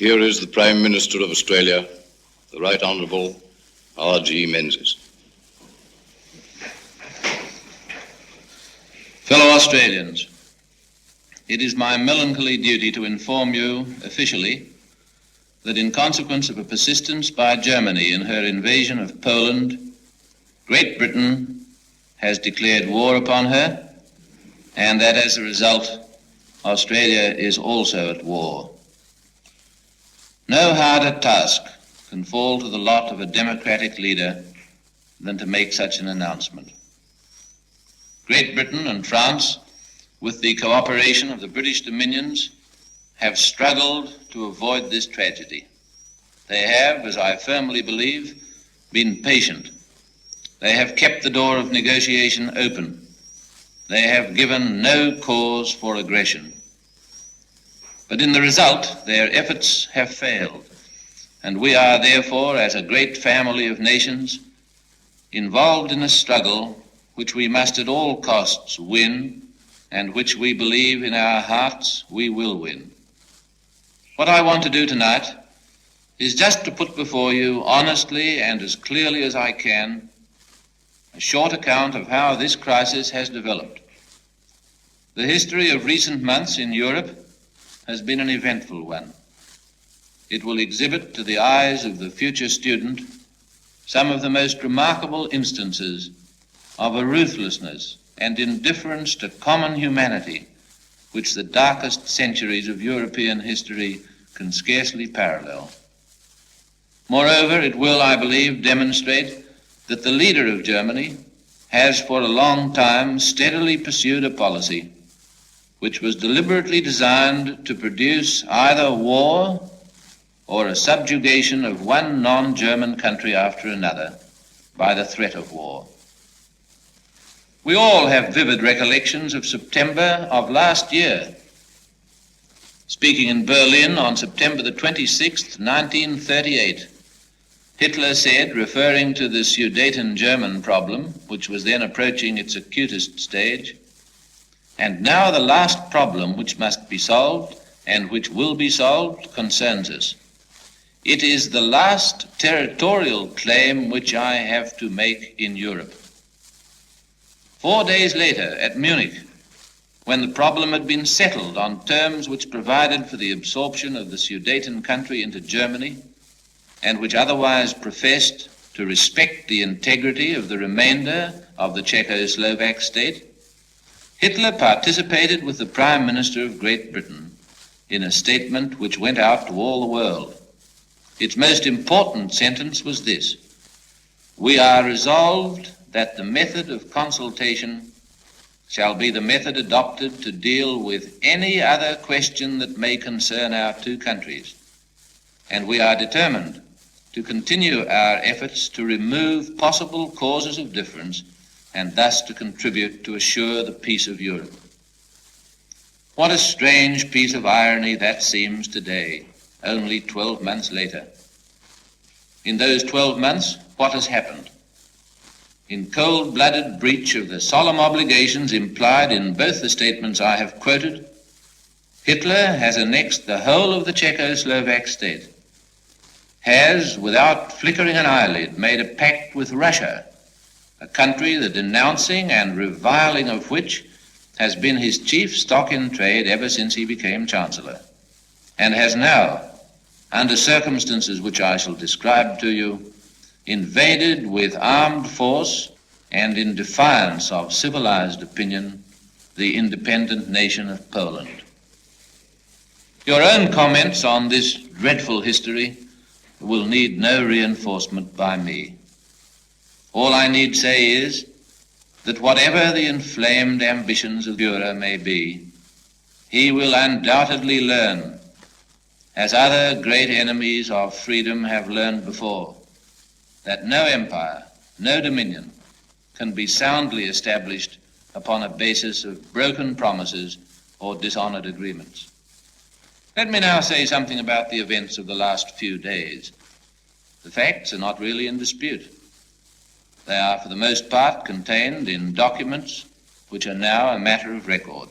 Here is the Prime Minister of Australia, the Right Honourable R.G. Menzies. Fellow Australians, it is my melancholy duty to inform you officially that in consequence of a persistence by Germany in her invasion of Poland, Great Britain has declared war upon her, and that as a result, Australia is also at war. No harder task can fall to the lot of a democratic leader than to make such an announcement. Great Britain and France, with the cooperation of the British dominions, have struggled to avoid this tragedy. They have, as I firmly believe, been patient. They have kept the door of negotiation open. They have given no cause for aggression. But in the result, their efforts have failed, and we are therefore, as a great family of nations, involved in a struggle which we must at all costs win, and which we believe in our hearts we will win. What I want to do tonight is just to put before you honestly and as clearly as I can a short account of how this crisis has developed. The history of recent months in Europe has been an eventful one. It will exhibit to the eyes of the future student some of the most remarkable instances of a ruthlessness and indifference to common humanity which the darkest centuries of European history can scarcely parallel. Moreover, it will, I believe, demonstrate that the leader of Germany has for a long time steadily pursued a policy which was deliberately designed to produce either war or a subjugation of one non-German country after another by the threat of war. We all have vivid recollections of September of last year. Speaking in Berlin on September the 26th, 1938, Hitler said, referring to the Sudeten-German problem, which was then approaching its acutest stage, "And now the last problem which must be solved, and which will be solved, concerns us. It is the last territorial claim which I have to make in Europe." 4 days later, at Munich, when the problem had been settled on terms which provided for the absorption of the Sudeten country into Germany, and which otherwise professed to respect the integrity of the remainder of the Czechoslovak state, Hitler participated with the Prime Minister of Great Britain in a statement which went out to all the world. Its most important sentence was this: "We are resolved that the method of consultation shall be the method adopted to deal with any other question that may concern our two countries, and we are determined to continue our efforts to remove possible causes of difference and thus to contribute to assure the peace of Europe." What a strange piece of irony that seems today, only 12 months later. In those 12 months, what has happened? In cold-blooded breach of the solemn obligations implied in both the statements I have quoted, Hitler has annexed the whole of the Czechoslovak state, has, without flickering an eyelid, made a pact with Russia, a country the denouncing and reviling of which has been his chief stock in trade ever since he became Chancellor, and has now, under circumstances which I shall describe to you, invaded with armed force and in defiance of civilized opinion the independent nation of Poland. Your own comments on this dreadful history will need no reinforcement by me. All I need say is that whatever the inflamed ambitions of Führer may be, he will undoubtedly learn, as other great enemies of freedom have learned before, that no empire, no dominion can be soundly established upon a basis of broken promises or dishonored agreements. Let me now say something about the events of the last few days. The facts are not really in dispute. They are, for the most part, contained in documents which are now a matter of record.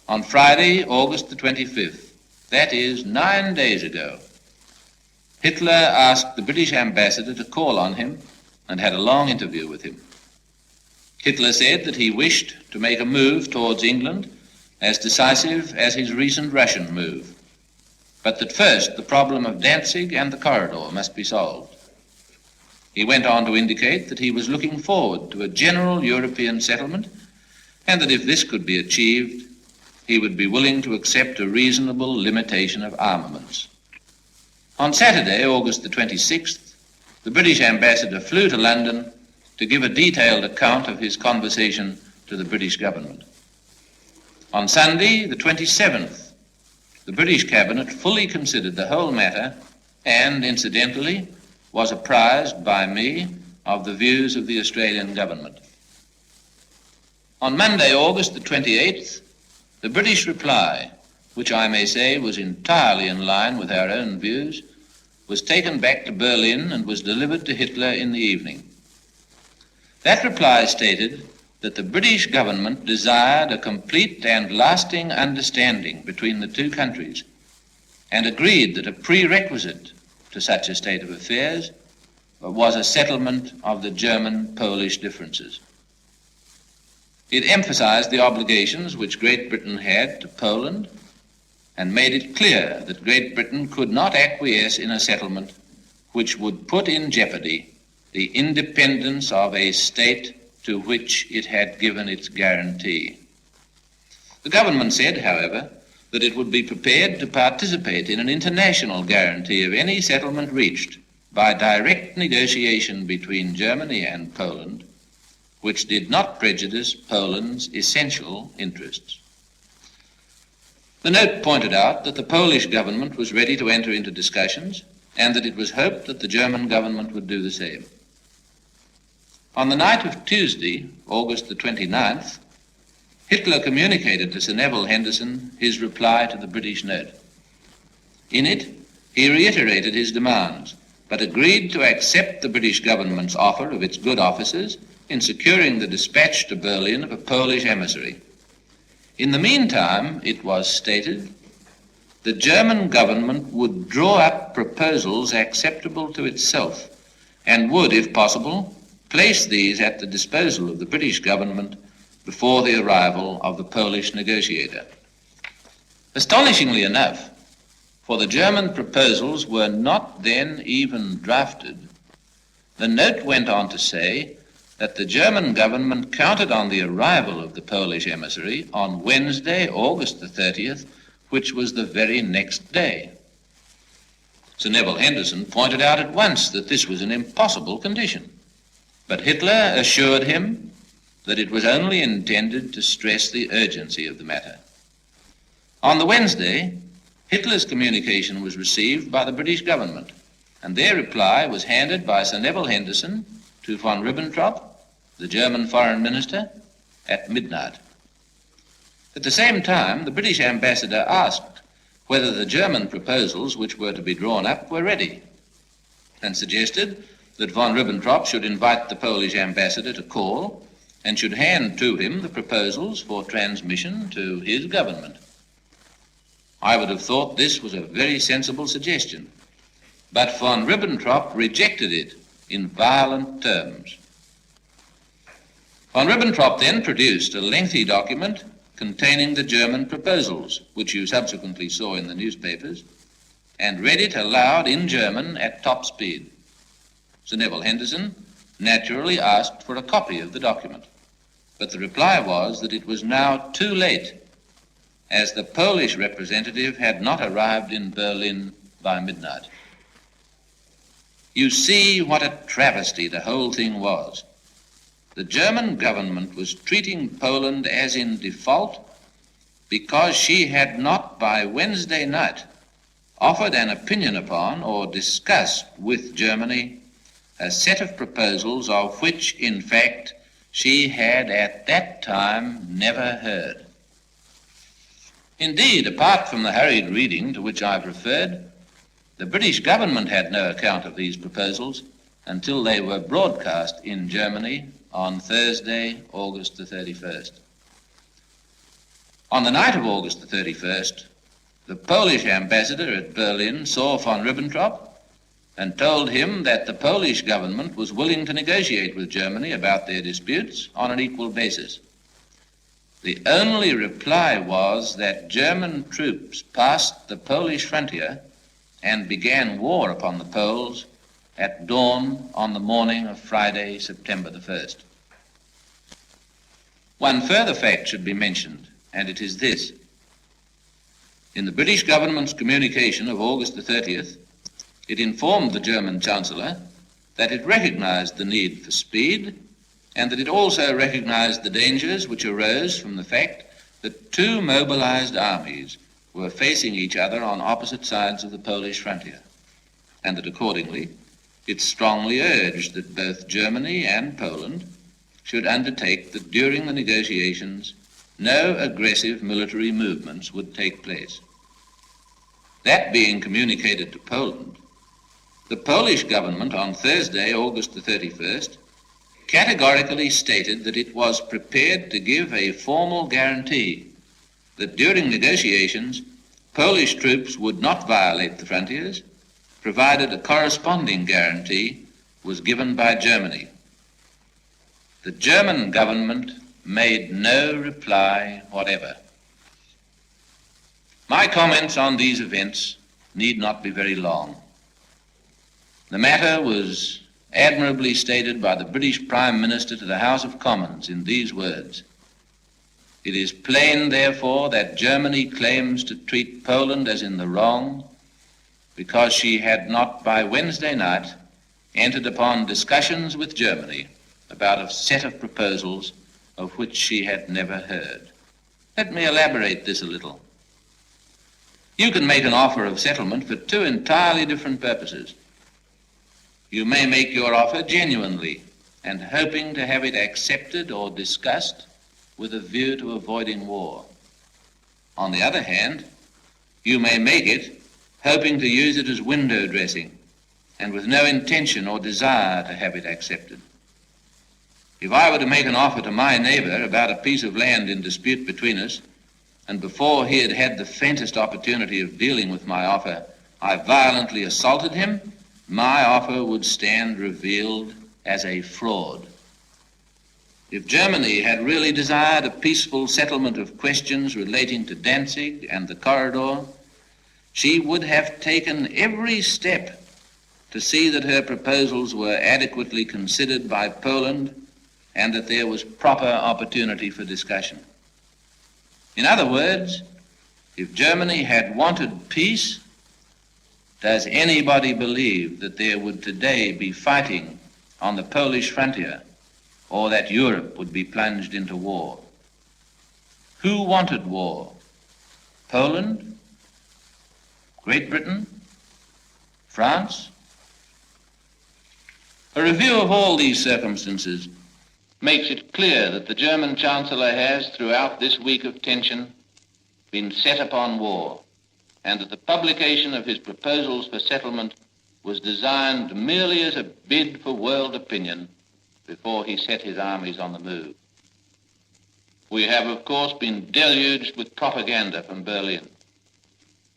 On Friday, August the 25th, that is, 9 days ago, Hitler asked the British ambassador to call on him and had a long interview with him. Hitler said that he wished to make a move towards England as decisive as his recent Russian move, but that first the problem of Danzig and the corridor must be solved. He went on to indicate that he was looking forward to a general European settlement and that if this could be achieved, he would be willing to accept a reasonable limitation of armaments. On Saturday, August the 26th, the British ambassador flew to London to give a detailed account of his conversation to the British government. On Sunday, the 27th, the British cabinet fully considered the whole matter and, incidentally, was apprised by me of the views of the Australian government. On Monday, August the 28th, the British reply, which I may say was entirely in line with our own views, was taken back to Berlin and was delivered to Hitler in the evening. That reply stated that the British government desired a complete and lasting understanding between the two countries and agreed that a prerequisite to such a state of affairs was a settlement of the German-Polish differences. It emphasized the obligations which Great Britain had to Poland and made it clear that Great Britain could not acquiesce in a settlement which would put in jeopardy the independence of a state to which it had given its guarantee. The government said, however, that it would be prepared to participate in an international guarantee of any settlement reached by direct negotiation between Germany and Poland, which did not prejudice Poland's essential interests. The note pointed out that the Polish government was ready to enter into discussions and that it was hoped that the German government would do the same. On the night of Tuesday, August the 29th, Hitler communicated to Sir Neville Henderson his reply to the British note. In it, he reiterated his demands, but agreed to accept the British government's offer of its good officers in securing the dispatch to Berlin of a Polish emissary. In the meantime, it was stated, the German government would draw up proposals acceptable to itself and would, if possible, place these at the disposal of the British government before the arrival of the Polish negotiator. Astonishingly enough, for the German proposals were not then even drafted, the note went on to say that the German government counted on the arrival of the Polish emissary on Wednesday, August the 30th, which was the very next day. Sir Neville Henderson pointed out at once that this was an impossible condition, but Hitler assured him that it was only intended to stress the urgency of the matter. On the Wednesday, Hitler's communication was received by the British government, and their reply was handed by Sir Neville Henderson to von Ribbentrop, the German foreign minister, at midnight. At the same time, the British ambassador asked whether the German proposals which were to be drawn up were ready, and suggested that von Ribbentrop should invite the Polish ambassador to call and should hand to him the proposals for transmission to his government. I would have thought this was a very sensible suggestion, but von Ribbentrop rejected it in violent terms. Von Ribbentrop then produced a lengthy document containing the German proposals, which you subsequently saw in the newspapers, and read it aloud in German at top speed. Sir Neville Henderson naturally asked for a copy of the document, but the reply was that it was now too late, as the Polish representative had not arrived in Berlin by midnight. You see what a travesty the whole thing was. The German government was treating Poland as in default because she had not by Wednesday night offered an opinion upon or discussed with Germany a set of proposals of which, in fact, she had at that time never heard. Indeed, apart from the hurried reading to which I've referred, the British government had no account of these proposals until they were broadcast in Germany on Thursday, August the 31st. On the night of August the 31st, the Polish ambassador at Berlin saw von Ribbentrop and told him that the Polish government was willing to negotiate with Germany about their disputes on an equal basis. The only reply was that German troops passed the Polish frontier and began war upon the Poles at dawn on the morning of Friday, September the 1st. One further fact should be mentioned, and it is this. In the British government's communication of August the 30th, it informed the German Chancellor that it recognized the need for speed and that it also recognized the dangers which arose from the fact that two mobilized armies were facing each other on opposite sides of the Polish frontier, and that accordingly it strongly urged that both Germany and Poland should undertake that during the negotiations no aggressive military movements would take place. That being communicated to Poland, the Polish government on Thursday, August the 31st, categorically stated that it was prepared to give a formal guarantee that during negotiations, Polish troops would not violate the frontiers, provided a corresponding guarantee was given by Germany. The German government made no reply whatever. My comments on these events need not be very long. The matter was admirably stated by the British Prime Minister to the House of Commons in these words: "It is plain, therefore, that Germany claims to treat Poland as in the wrong because she had not by Wednesday night entered upon discussions with Germany about a set of proposals of which she had never heard." Let me elaborate this a little. You can make an offer of settlement for two entirely different purposes. You may make your offer genuinely and hoping to have it accepted or discussed with a view to avoiding war. On the other hand, you may make it hoping to use it as window dressing and with no intention or desire to have it accepted. If I were to make an offer to my neighbor about a piece of land in dispute between us, and before he had had the faintest opportunity of dealing with my offer, I violently assaulted him, my offer would stand revealed as a fraud. If Germany had really desired a peaceful settlement of questions relating to Danzig and the corridor, she would have taken every step to see that her proposals were adequately considered by Poland and that there was proper opportunity for discussion. In other words, if Germany had wanted peace, does anybody believe that there would today be fighting on the Polish frontier or that Europe would be plunged into war? Who wanted war? Poland? Great Britain? France? A review of all these circumstances makes it clear that the German Chancellor has, throughout this week of tension, been set upon war, and that the publication of his proposals for settlement was designed merely as a bid for world opinion before he set his armies on the move. We have, of course, been deluged with propaganda from Berlin.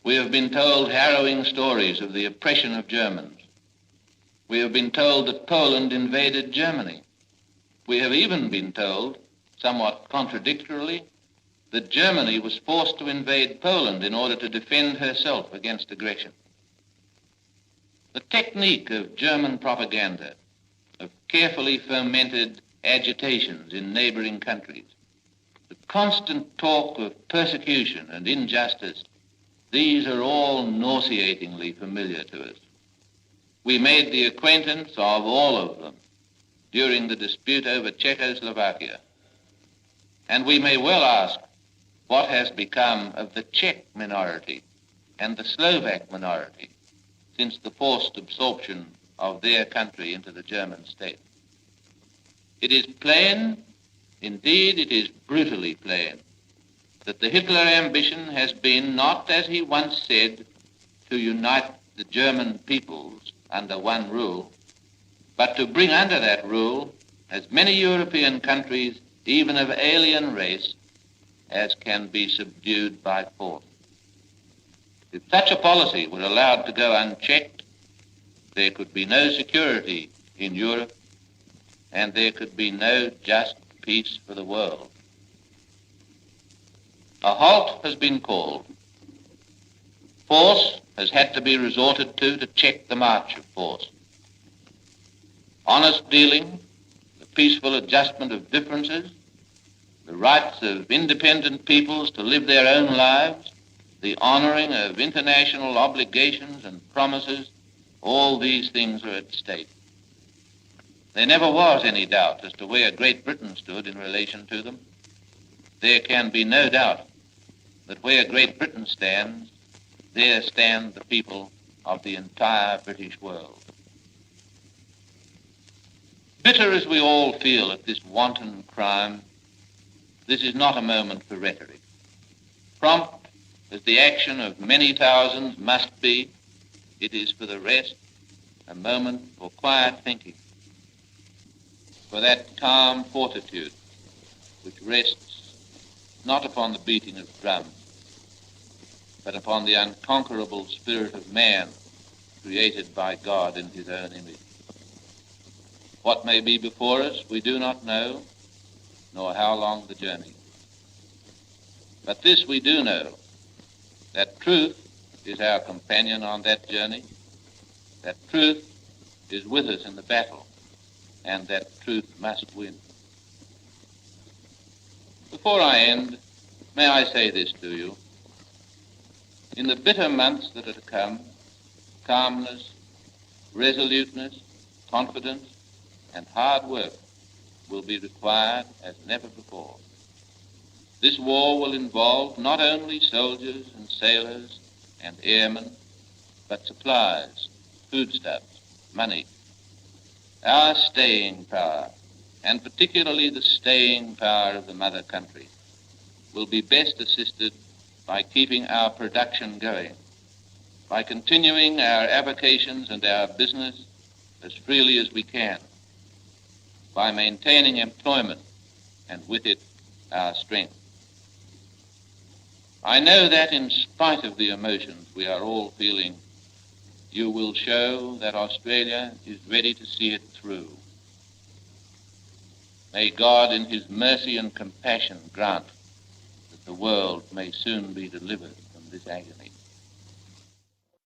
We have been told harrowing stories of the oppression of Germans. We have been told that Poland invaded Germany. We have even been told, somewhat contradictorily, that Germany was forced to invade Poland in order to defend herself against aggression. The technique of German propaganda, of carefully fomented agitations in neighboring countries, the constant talk of persecution and injustice, these are all nauseatingly familiar to us. We made the acquaintance of all of them during the dispute over Czechoslovakia. And we may well ask what has become of the Czech minority and the Slovak minority since the forced absorption of their country into the German state. It is plain, indeed it is brutally plain, that the Hitler ambition has been not, as he once said, to unite the German peoples under one rule, but to bring under that rule as many European countries, even of alien race, as can be subdued by force. If such a policy were allowed to go unchecked, there could be no security in Europe, and there could be no just peace for the world. A halt has been called. Force has had to be resorted to check the march of force. Honest dealing, the peaceful adjustment of differences, the rights of independent peoples to live their own lives, the honoring of international obligations and promises, all these things are at stake. There never was any doubt as to where Great Britain stood in relation to them. There can be no doubt that where Great Britain stands, there stand the people of the entire British world. Bitter as we all feel at this wanton crime, this is not a moment for rhetoric. Prompt as the action of many thousands must be, it is for the rest a moment for quiet thinking, for that calm fortitude which rests not upon the beating of drums, but upon the unconquerable spirit of man created by God in his own image. What may be before us, we do not know, nor how long the journey. But this we do know, that truth is our companion on that journey, that truth is with us in the battle, and that truth must win. Before I end, may I say this to you. In the bitter months that are to come, calmness, resoluteness, confidence, and hard work will be required as never before. This war will involve not only soldiers and sailors and airmen, but supplies, foodstuffs, money. Our staying power, and particularly the staying power of the mother country, will be best assisted by keeping our production going, by continuing our avocations and our business as freely as we can, by maintaining employment and with it our strength. I know that in spite of the emotions we are all feeling, you will show that Australia is ready to see it through. May God in his mercy and compassion grant that the world may soon be delivered from this agony.